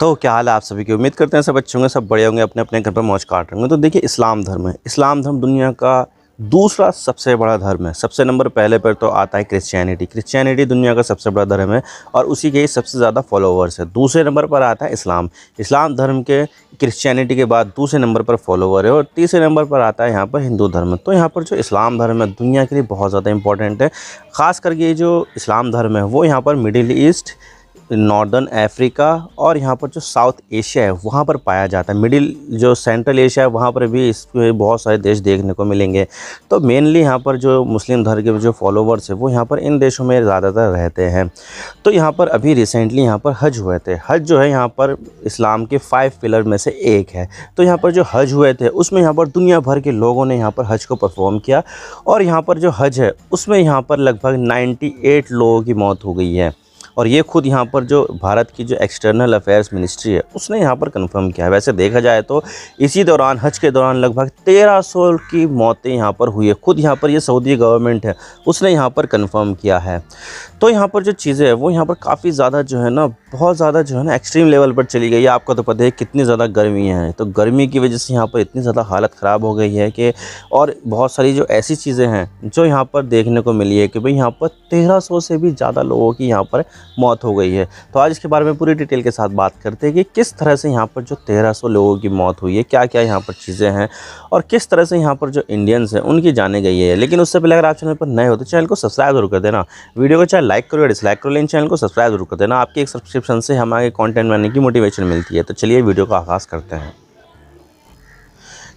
तो क्या हाल है आप सभी की। उम्मीद करते हैं सब अच्छे होंगे, सब बड़े होंगे, अपने अपने घर पर मौज काट रहे होंगे। तो देखिए, इस्लाम धर्म है। इस्लाम धर्म दुनिया का दूसरा सबसे बड़ा धर्म है। सबसे नंबर पहले पर तो आता है क्रिश्चियनिटी। क्रिश्चियनिटी दुनिया का सबसे बड़ा धर्म है और उसी के ही सबसे ज़्यादा फॉलोवर्स है। दूसरे नंबर पर आता है इस्लाम। इस्लाम धर्म के क्रिश्चियनिटी के बाद दूसरे नंबर पर फॉलोवर है और तीसरे नंबर पर आता है यहाँ पर हिंदू धर्म। तो यहाँ पर जो इस्लाम धर्म है दुनिया के लिए बहुत ज़्यादा इंपॉर्टेंट है। ख़ास करके ये जो इस्लाम धर्म है वो यहाँ पर मिडिल ईस्ट, नॉर्दर्न अफ्रीका और यहाँ पर जो साउथ एशिया है वहाँ पर पाया जाता है। मिडिल जो सेंट्रल एशिया है वहाँ पर भी इसके बहुत सारे देश देखने को मिलेंगे। तो मेनली यहाँ पर जो मुस्लिम धर्म के जो फॉलोवर्स है वो यहाँ पर इन देशों में ज़्यादातर रहते हैं। तो यहाँ पर अभी रिसेंटली यहाँ पर हज हुए थे। हज जो है यहाँ पर इस्लाम के 5 पिलर में से एक है। तो यहाँ पर जो हज हुए थे उसमें यहाँ पर दुनिया भर के लोगों ने यहाँ पर हज को परफॉर्म किया और यहाँ पर जो हज है उसमें यहाँ पर लगभग 98 लोगों की मौत हो गई है। और ये खुद यहाँ पर जो भारत की जो एक्सटर्नल अफेयर्स मिनिस्ट्री है उसने यहाँ पर कंफर्म किया है। वैसे देखा जाए तो इसी दौरान हज के दौरान लगभग 1300 की मौतें यहाँ पर हुई है। खुद यहाँ पर ये सऊदी गवर्नमेंट है उसने यहाँ पर कंफर्म किया है। तो यहाँ पर जो चीज़ें है वो यहाँ पर काफ़ी ज़्यादा जो है ना, बहुत ज़्यादा जो है ना एक्सट्रीम लेवल पर चली गई है। आपको तो पता है कितनी ज़्यादा गर्मी है, तो गर्मी की वजह से यहाँ पर इतनी ज़्यादा हालत ख़राब हो गई है कि और बहुत सारी जो ऐसी चीज़ें हैं जो यहाँ पर देखने को मिली है कि भाई यहाँ पर 1300 से भी ज़्यादा लोगों की यहाँ पर मौत हो गई है। तो आज इसके बारे में पूरी डिटेल के साथ बात करते हैं कि किस तरह से यहाँ पर जो 1300 लोगों की मौत हुई है, क्या क्या यहाँ पर चीज़ें हैं और किस तरह से यहाँ पर जो इंडियंस हैं उनकी जाने गई है। लेकिन उससे पहले अगर आप चैनल पर नए हो तो चैनल को सब्सक्राइब जरूर कर देना, वीडियो को चाहे लाइक करो या डिसलाइक करो, लेकिन चैनल को सब्सक्राइब जरूर कर देना। आपकी एक सब्सक्रिप्शन से हमारे कंटेंट बनाने की मोटिवेशन मिलती है। तो चलिए वीडियो का आगाज़ करते हैं।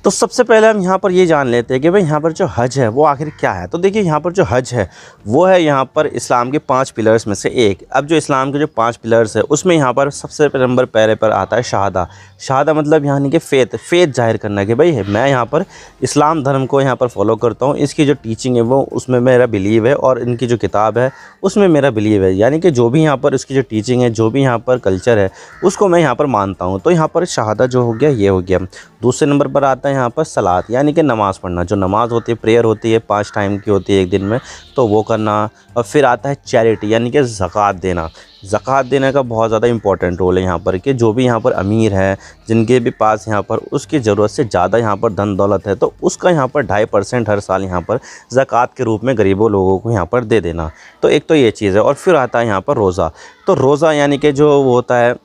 तो सबसे पहले हम यहाँ पर ये जान लेते हैं कि भाई यहाँ पर जो हज है वो आखिर क्या है। तो देखिए, यहाँ पर जो हज है वो है यहाँ पर इस्लाम के 5 पिलर्स में से एक। अब जो इस्लाम के जो 5 पिलर्स है उसमें यहाँ पर सबसे नंबर पहले पर आता है शहादा। शहादा मतलब यानी कि फ़ेथ जाहिर करना कि भाई मैं यहाँ पर इस्लाम धर्म को यहाँ पर फॉलो करता हूँ, इसकी जो टीचिंग है वो उसमें मेरा बिलीव है और इनकी जो किताब है उसमें मेरा बिलीव है। यानी कि जो भी यहाँ पर इसकी जो टीचिंग है, जो भी यहाँ पर कल्चर है उसको मैं यहाँ पर मानता हूँ। तो यहाँ पर शहादा जो हो गया ये हो गया। दूसरे नंबर पर आता है यहाँ पर सलात, यानी कि नमाज़ पढ़ना। जो नमाज़ होती है, प्रेयर होती है, 5 टाइम की होती है एक दिन में, तो वो करना। और फिर आता है चैरिटी, यानी कि ज़कात देना। ज़कात देने का बहुत ज़्यादा इंपॉर्टेंट रोल है यहाँ पर कि जो भी यहाँ पर अमीर है, जिनके भी पास यहाँ पर उसकी ज़रूरत से ज़्यादा यहाँ पर धन दौलत है, तो उसका यहाँ पर 2.5% हर साल यहाँ पर ज़कात के रूप में गरीबों लोगों को यहाँ पर दे देना। तो एक तो ये चीज़ है। और फिर आता है यहाँ पर रोज़ा। तो रोज़ा यानी कि जो वो होता है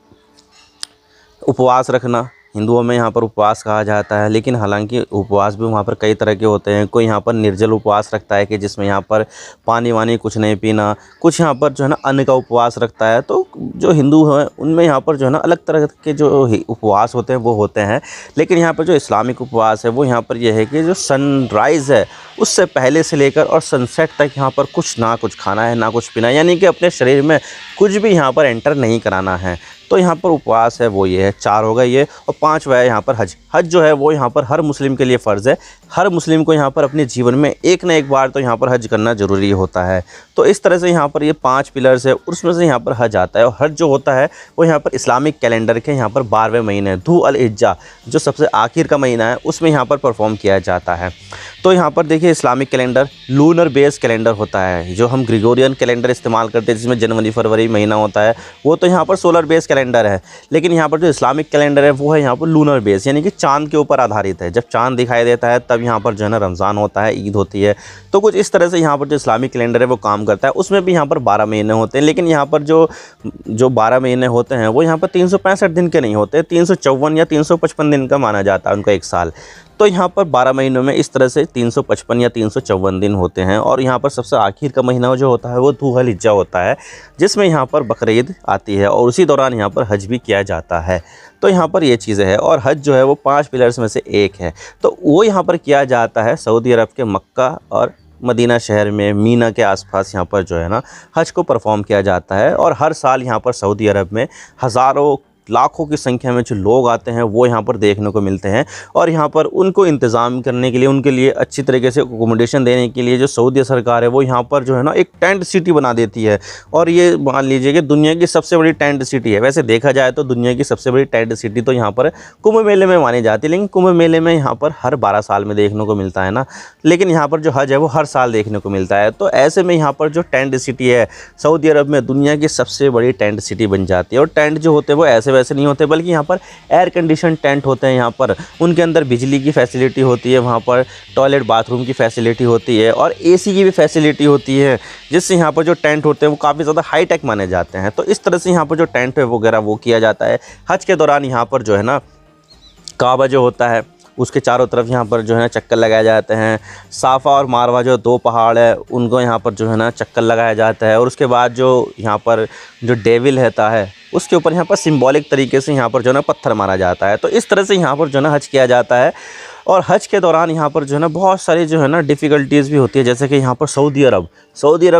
उपवास रखना। हिंदुओं में यहाँ पर उपवास कहा जाता है, लेकिन हालांकि उपवास भी वहाँ पर कई तरह के होते हैं। कोई यहाँ पर निर्जल उपवास रखता है कि जिसमें यहाँ पर पानी वानी कुछ नहीं पीना। कुछ यहाँ पर जो है ना अन्न का उपवास रखता है। तो जो हिंदू हैं उनमें यहाँ पर जो है ना अलग तरह के जो उपवास होते हैं वो होते हैं। लेकिन यहाँ पर जो इस्लामिक उपवास है वो यहाँ पर यह है कि जो सनराइज़ है उससे पहले से लेकर और सनसेट तक यहाँ पर कुछ ना कुछ खाना है ना कुछ पीना है, यानी कि अपने शरीर में कुछ भी यहाँ पर एंटर नहीं कराना है। तो यहाँ पर उपवास है वो ये है। 4 हो गए ये। और 5वां है यहाँ पर हज। हज जो है वो यहाँ पर हर मुस्लिम के लिए फ़र्ज़ है। हर मुस्लिम को यहाँ पर अपने जीवन में एक ना एक बार तो यहाँ पर हज करना ज़रूरी होता है। तो इस तरह से यहाँ पर ये 5 पिलर्स है, उसमें से यहाँ पर हज आता है। और हज जो होता है वो यहाँ पर इस्लामिक कैलेंडर के यहाँ पर 12वें महीने धू अल हिज्जा जो सबसे आखिर का महीना है उसमें यहाँ पर परफॉर्म किया जाता है। तो यहाँ पर देखिए, Islamic calendar lunar base calendar होता है। जो हम ग्रिगोरियन कैलेंडर इस्तेमाल करते हैं जिसमें जनवरी फरवरी महीना होता है, वो तो यहाँ पर सोलर बेस कैलेंडर है। लेकिन यहाँ पर जो इस्लामिक कैलेंडर है वो है यहाँ पर लूनर बेस, यानी कि चांद के ऊपर आधारित है। जब चांद दिखाई देता है तब यहाँ पर जो है ना रमज़ान होता है, ईद होती है। तो कुछ इस तरह से यहाँ पर जो इस्लामिक कैलेंडर है वो काम करता है। उसमें भी यहाँ पर 12 महीने होते हैं, लेकिन यहाँ पर जो 12 महीने होते हैं वो यहाँ पर 365 दिन के नहीं होते, 354 या 355 दिन का माना जाता है उनका एक साल। तो यहाँ पर 12 महीनों में इस तरह से 355 या 354 दिन होते हैं। और यहाँ पर सबसे आखिर का महीना जो होता है वो धू अल हिज्जा होता है, जिसमें यहाँ पर बकरीद आती है और उसी दौरान यहाँ पर हज भी किया जाता है। तो यहाँ पर ये चीज़ें हैं। और हज जो है वो 5 पिलर्स में से एक है। तो वो यहाँ पर किया जाता है सऊदी अरब के मक्का और मदीना शहर में, मीना के आसपास यहाँ पर जो है ना हज को परफॉर्म किया जाता है। और हर साल यहाँ पर सऊदी अरब में हज़ारों लाखों की संख्या में जो लोग आते हैं वो यहाँ पर देखने को मिलते हैं। और यहाँ पर उनको इंतज़ाम करने के लिए, उनके लिए अच्छी तरीके से अकोमोडेशन देने के लिए जो सऊदी सरकार है वो यहाँ पर जो है ना एक टेंट सिटी बना देती है। और ये मान लीजिए कि दुनिया की सबसे बड़ी टेंट सिटी है। वैसे देखा जाए तो दुनिया की सबसे बड़ी टेंट सिटी तो यहाँ पर कुंभ मेले में मानी जाती है, लेकिन कुंभ मेले में यहाँ पर हर 12 साल में देखने को मिलता है ना, लेकिन यहाँ पर जो हज है वो हर साल देखने को मिलता है। तो ऐसे में यहाँ पर जो टेंट सिटी है सऊदी अरब में दुनिया की सबसे बड़ी टेंट सिटी बन जाती है। और टेंट जो होते हैं वो ऐसे वैसे नहीं होते, बल्कि यहाँ पर एयर कंडीशन टेंट होते हैं। यहाँ पर उनके अंदर बिजली की फैसिलिटी होती है, वहाँ पर टॉयलेट बाथरूम की फैसिलिटी होती है और एसी की भी फैसिलिटी होती है, जिससे यहाँ पर जो टेंट होते हैं वो काफ़ी ज़्यादा हाईटेक माने जाते हैं। तो इस तरह से यहाँ पर जो टेंट है वगैरह वो किया जाता है। हज के दौरान यहाँ पर जो है ना काबा जो होता है उसके चारों तरफ यहाँ पर जो है ना चक्कर लगाए जाते हैं। साफ़ा और मारवा जो 2 पहाड़ है उनको यहाँ पर जो है ना चक्कर लगाया जाता है। और उसके बाद जो यहाँ पर जो डेविल रहता है उसके ऊपर यहाँ पर सिंबॉलिक तरीके से यहाँ पर जो है ना पत्थर मारा जाता है। तो इस तरह से यहाँ पर जो है ना हज किया जाता है। और हज के दौरान यहाँ पर जो है ना बहुत सारी जो है ना डिफ़िकल्टीज़ भी होती है, जैसे कि यहाँ पर सऊदी अरब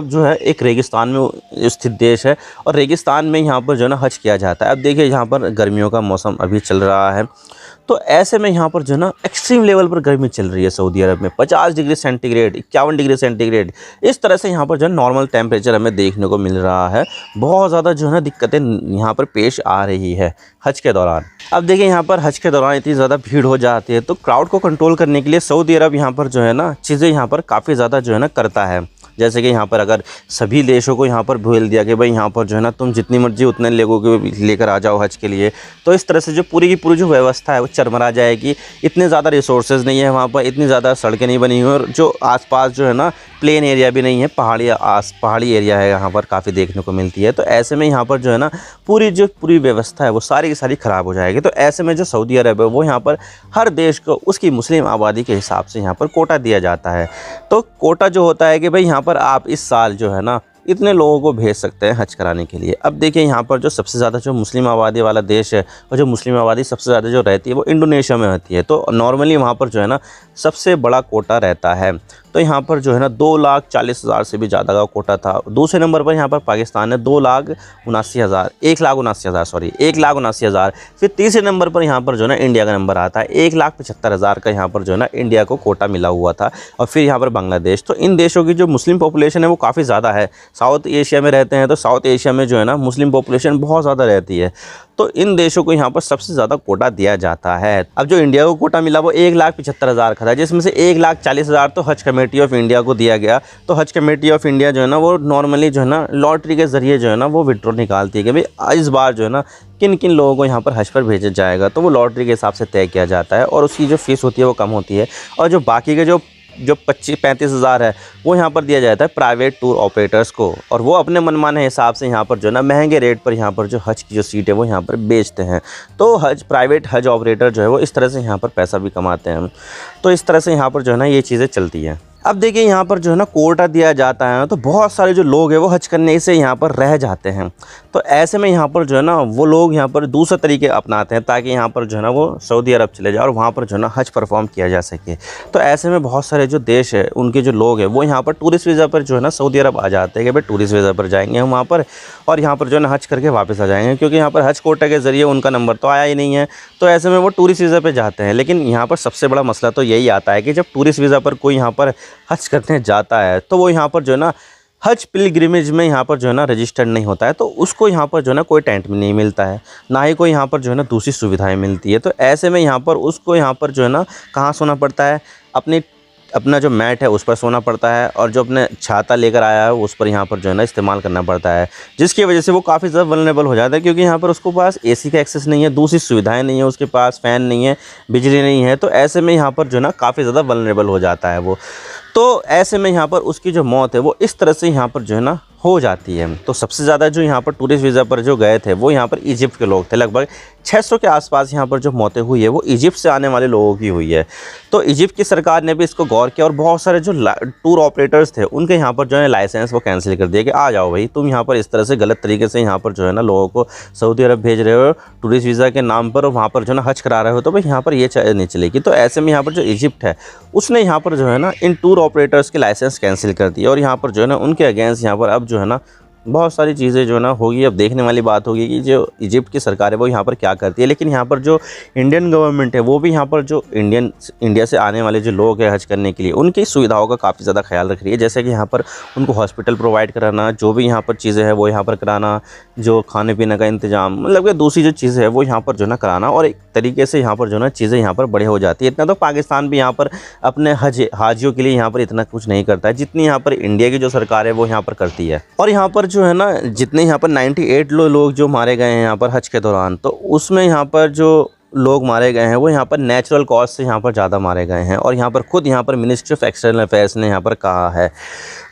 जो है एक रेगिस्तान में स्थित देश है और रेगिस्तान में यहाँ पर जो है ना हज किया जाता है। अब देखिए यहाँ पर गर्मियों का मौसम अभी चल रहा है, तो ऐसे में यहाँ पर जो है ना एक्सट्रीम लेवल पर गर्मी चल रही है सऊदी अरब में। 50 डिग्री सेंटीग्रेड, 51 डिग्री सेंटीग्रेड, इस तरह से यहाँ पर जो है नॉर्मल टेम्परेचर हमें देखने को मिल रहा है। बहुत ज़्यादा जो है ना दिक्कतें यहाँ पर पेश आ रही है हज के दौरान। अब देखिए यहाँ पर हज के दौरान इतनी ज़्यादा भीड़ हो जाती है, तो क्राउड को कंट्रोल करने के लिए सऊदी अरब यहाँ पर जो है ना चीज़ें यहाँ पर काफ़ी ज़्यादा जो है ना करता है। जैसे कि यहाँ पर अगर सभी देशों को यहाँ पर बोल दिया कि भाई यहाँ पर जो है ना तुम जितनी मर्जी उतने लोगों को लेकर आ जाओ हज के लिए, तो इस तरह से जो पूरी की पूरी जो व्यवस्था है वो चरमरा जाएगी। इतने ज़्यादा रिसोर्सेज नहीं है वहाँ पर, इतनी ज़्यादा सड़कें नहीं बनी हुई और जो आसपास जो है ना प्लेन एरिया भी नहीं है, पहाड़ी एरिया है यहाँ पर काफ़ी देखने को मिलती है। तो ऐसे में यहाँ पर जो है ना पूरी व्यवस्था है वो सारी की सारी ख़राब हो जाएगी। तो ऐसे में जो सऊदी अरब है वो यहाँ पर हर देश को उसकी मुस्लिम आबादी के हिसाब से यहाँ पर कोटा दिया जाता है। तो कोटा जो होता है कि भाई यहाँ पर आप इस साल जो है ना इतने लोगों को भेज सकते हैं हज कराने के लिए। अब देखिए यहाँ पर जो सबसे ज़्यादा जो मुस्लिम आबादी वाला देश है और जो मुस्लिम आबादी सबसे ज़्यादा जो रहती है वो इंडोनेशिया में होती है। तो नॉर्मली वहाँ पर जो है ना सबसे बड़ा कोटा रहता है। तो यहाँ पर जो है ना 2,40,000 से भी ज़्यादा का कोटा था। दूसरे नंबर पर यहाँ पर पाकिस्तान है 1,79,000। फिर तीसरे नंबर पर यहाँ पर जो है ना इंडिया का नंबर आता है 1,75,000 का यहाँ पर जो है ना इंडिया को कोटा मिला हुआ था। और फिर यहाँ पर बांग्लादेश। तो इन देशों की जो मुस्लिम पॉपुलेशन है वो काफ़ी ज़्यादा है। साउथ एशिया में रहते हैं, तो साउथ एशिया में जो है ना मुस्लिम पॉपुलेशन बहुत ज़्यादा रहती है। तो इन देशों को यहाँ पर सबसे ज़्यादा कोटा दिया जाता है। अब जो इंडिया को कोटा मिला वो 1,75,000 का था, जिसमें से 1,40,000 तो हज कमेटी ऑफ इंडिया को दिया गया। तो हज कमेटी ऑफ इंडिया जो है ना वो नॉर्मली जो है ना लॉटरी के ज़रिए जो है ना वो विड्रॉ निकालती है कि भाई इस बार जो है ना किन किन लोगों को यहाँ पर हज पर भेजा जाएगा। तो वो लॉटरी के हिसाब से तय किया जाता है और उसकी जो फ़ीस होती है वो कम होती है। और जो बाकी के जो 25-35,000 है वो यहाँ पर दिया जाता है प्राइवेट टूर ऑपरेटर्स को, और वो अपने मनमाने हिसाब से यहाँ पर जो है ना महंगे रेट पर यहाँ पर जो हज की जो सीट है वो यहाँ पर बेचते हैं। तो प्राइवेट हज ऑपरेटर जो है वो इस तरह से यहाँ पर पैसा भी कमाते हैं। तो इस तरह से यहाँ पर जो है ना ये चीज़ें चलती हैं। अब देखिए यहाँ पर जो है ना कोटा दिया जाता है, तो बहुत सारे जो लोग हैं वो हज करने से यहाँ पर रह जाते हैं। तो ऐसे में यहाँ पर जो है ना वो लोग यहाँ पर दूसरे तरीके अपनाते हैं ताकि यहाँ पर जो है ना वो सऊदी अरब चले जाए और वहाँ पर जो है ना हज परफॉर्म किया जा सके। तो ऐसे में बहुत सारे जो देश है उनके जो लोग हैं वो यहाँ पर टूरिस्ट वीज़ा पर जो है ना सऊदी अरब आ जाते हैं कि भाई टूरिस्ट वीज़ा पर जाएंगे हम वहाँ पर और यहाँ पर जो है ना हज करके वापस आ जाएंगे, क्योंकि यहाँ पर हज कोटा के ज़रिए उनका नंबर तो आया ही नहीं है। तो ऐसे में वो टूरिस्ट वीज़ा पर जाते हैं। लेकिन यहाँ पर सबसे बड़ा मसला तो यही आता है कि जब टूरिस्ट वीज़ा पर कोई यहाँ पर हज करने जाता है तो वो यहाँ पर जो है ना हज पिलग्रिमेज में यहाँ पर जो है ना रजिस्टर्ड नहीं होता है, तो उसको यहाँ पर जो है ना कोई टेंट में नहीं मिलता है, ना ही कोई यहाँ पर जो है ना दूसरी सुविधाएं मिलती है। तो ऐसे में यहाँ पर उसको यहाँ पर जो है ना कहाँ सोना पड़ता है, अपना जो मैट है उस पर सोना पड़ता है और जो अपने छाता लेकर आया है उस पर यहाँ पर जो है ना इस्तेमाल करना पड़ता है, जिसकी वजह से वो काफ़ी ज़्यादा वल्नरेबल हो जाता है, क्योंकि यहाँ पर उसको पास एसी का एक्सेस नहीं है, दूसरी सुविधाएं नहीं है, उसके पास फ़ैन नहीं है, बिजली नहीं है। तो ऐसे में यहाँ पर जो है ना काफ़ी ज़्यादा वल्नरेबल हो जाता है वो। तो ऐसे में यहाँ पर उसकी जो मौत है वो इस तरह से यहाँ पर जो है ना हो जाती है। तो सबसे ज़्यादा जो यहाँ पर टूरिस्ट वीज़ा पर जो गए थे वो यहाँ पर इजिप्ट के लोग थे। लगभग 600 के आसपास यहाँ पर जो मौतें हुई है वो इजिप्ट से आने वाले लोगों की हुई है। तो इजिप्ट की सरकार ने भी इसको गौर किया और बहुत सारे जो टूर ऑपरेटर्स थे उनके यहाँ पर जो है लाइसेंस वो कैंसिल कर दिया कि आ जाओ भाई, तुम यहाँ पर इस तरह से गलत तरीके से यहाँ पर जो है ना लोगों को सऊदी अरब भेज रहे हो टूरिस्ट वीज़ा के नाम पर और वहाँ पर जो है ना हज करा रहे हो, तो भाई यहाँ पर ये नहीं चलेगी। तो ऐसे में यहाँ पर जो इजिप्ट है उसने यहाँ पर जो है ना इन टूर ऑपरेटर्स के लाइसेंस कैंसिल कर दिया और यहाँ पर जो है ना उनके अगेंस्ट यहाँ पर अब जो है ना बहुत सारी चीज़ें जो ना होगी। अब देखने वाली बात होगी कि जो इजिप्ट की सरकार है वो यहाँ पर क्या करती है। लेकिन यहाँ पर जो इंडियन गवर्नमेंट है वो भी यहाँ पर जो इंडिया से आने वाले जो लोग हैं हज करने के लिए उनकी सुविधाओं का काफ़ी ज़्यादा ख्याल रख रही है। जैसे कि यहाँ पर उनको हॉस्पिटल प्रोवाइड कराना, जो भी यहाँ पर चीज़ें हैं वो यहाँ पर कराना, जो खाने पीने का इंतजाम, मतलब कि दूसरी जो चीज़ें है वो यहाँ पर जो ना कराना, और एक तरीके से यहाँ पर जो ना चीज़ें यहाँ पर बड़े हो जाती है। इतना तो पाकिस्तान भी यहाँ पर अपने हाजियों के लिए यहाँ पर इतना कुछ नहीं करता है जितनी यहाँ पर इंडिया की जो सरकार है वो यहाँ पर करती है। और यहाँ पर जो है ना, जितने यहाँ पर 98 लोग जो मारे गए हैं यहाँ पर हज के दौरान, तो उसमें यहाँ पर जो लोग मारे गए हैं वो यहाँ पर नेचुरल कॉज से यहाँ पर ज़्यादा मारे गए हैं। और यहाँ पर खुद यहाँ पर मिनिस्ट्री ऑफ एक्सटर्नल अफेयर्स ने यहाँ पर कहा है।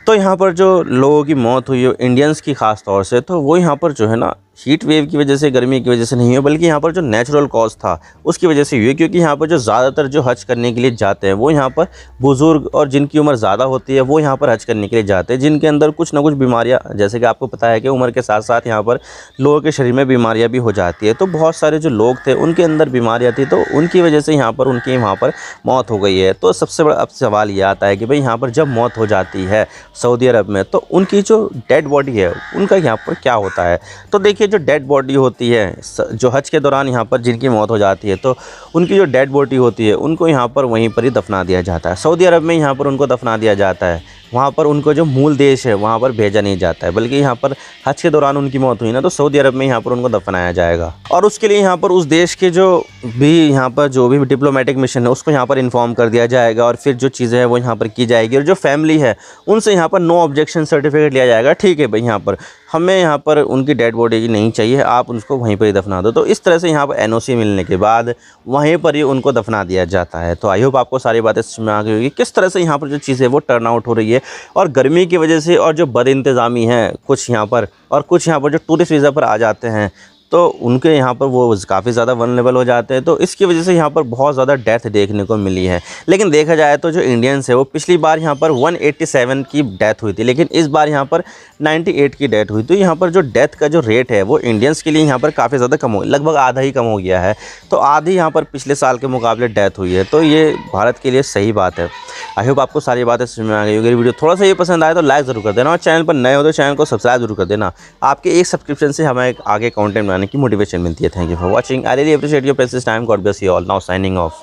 तो यहाँ पर जो लोगों की मौत हुई है इंडियंस की ख़ास तौर से, तो वो यहाँ पर जो है ना हीट वेव की वजह से, गर्मी की वजह से नहीं है, बल्कि यहाँ पर जो नेचुरल कॉज था उसकी वजह से हुई है। क्योंकि यहाँ पर जो ज़्यादातर जो हज करने के लिए जाते हैं वो यहाँ पर बुज़ुर्ग और जिनकी उम्र ज़्यादा होती है वो यहाँ पर हज करने के लिए जाते हैं, जिनके अंदर कुछ ना कुछ बीमारियाँ, जैसे कि आपको पता है कि उम्र के साथ साथ यहाँ पर लोगों के शरीर में बीमारियाँ भी हो जाती है। तो बहुत सारे जो लोग थे उनके अंदर बीमारियाँ थी, तो उनकी वजह से यहाँ पर उनकी वहाँ पर मौत हो गई है। तो सबसे बड़ा अब सवाल ये आता है कि भाई यहाँ पर जब मौत हो जाती है सऊदी अरब में, तो उनकी जो डेड बॉडी है उनका यहाँ पर क्या होता है। तो देखिए, जो डेड बॉडी होती है जो हज के दौरान यहाँ पर जिनकी मौत हो जाती है, तो उनकी जो डेड बॉडी होती है उनको यहाँ पर वहीं पर ही दफना दिया जाता है। सऊदी अरब में यहाँ पर उनको दफना दिया जाता है। वहाँ पर उनको जो मूल देश है वहाँ पर भेजा नहीं जाता है, बल्कि यहाँ पर हज के दौरान उनकी मौत हुई ना, तो सऊदी अरब में यहाँ पर उनको दफनाया जाएगा। और उसके लिए यहाँ पर उस देश के जो भी डिप्लोमेटिक मिशन है उसको यहाँ पर इन्फॉर्म कर दिया जाएगा, और फिर जो चीज़ें हैं वो यहाँ पर की जाएगी। और जो फैमिली है उनसे यहाँ पर नो ऑब्जेक्शन सर्टिफिकेट लिया जाएगा। ठीक है भाई, यहाँ पर हमें यहाँ पर उनकी डेड बॉडी की नहीं चाहिए, आप उसको वहीं पर ही दफना दो। तो इस तरह से यहाँ पर NOC मिलने के बाद वहीं पर ही उनको दफना दिया जाता है। तो आई होप आपको सारी बातें समझ में आ गई होगी किस तरह से यहाँ पर जो चीज़ें वो टर्न आउट हो रही है। और गर्मी की वजह से और जो बदइंतज़ामी है कुछ यहाँ पर, और कुछ यहाँ पर जो टूरिस्ट वीज़ा पर आ जाते हैं, तो उनके यहाँ पर वो काफ़ी ज़्यादा वल्नरेबल हो जाते हैं। तो इसकी वजह से यहाँ पर बहुत ज़्यादा डेथ देखने को मिली है। लेकिन देखा जाए तो जो इंडियंस है वो पिछली बार यहाँ पर 187 की डेथ हुई थी, लेकिन इस बार यहाँ पर 98 की डेथ हुई। तो यहाँ पर जो डेथ का जो रेट है वो इंडियंस के लिए यहाँ पर काफ़ी ज़्यादा कम हो, लगभग आधा ही कम हो गया है। तो आधी यहाँ पर पिछले साल के मुकाबले डेथ हुई है। तो ये भारत के लिए सही बात है। आई होप आपको सारी बातें समझ में आ गई होगी। वीडियो थोड़ा सा ये पसंद आए तो लाइक ज़रूर कर देना, और चैनल पर नए हो तो चैनल को सब्सक्राइब जरूर कर देना। आपके एक सब्सक्रिप्शन से हमें आगे कंटेंट बनाने की मोटिवेशन मिलती है। Thank you for watching. I really appreciate your precious time. God bless you all. Now signing off.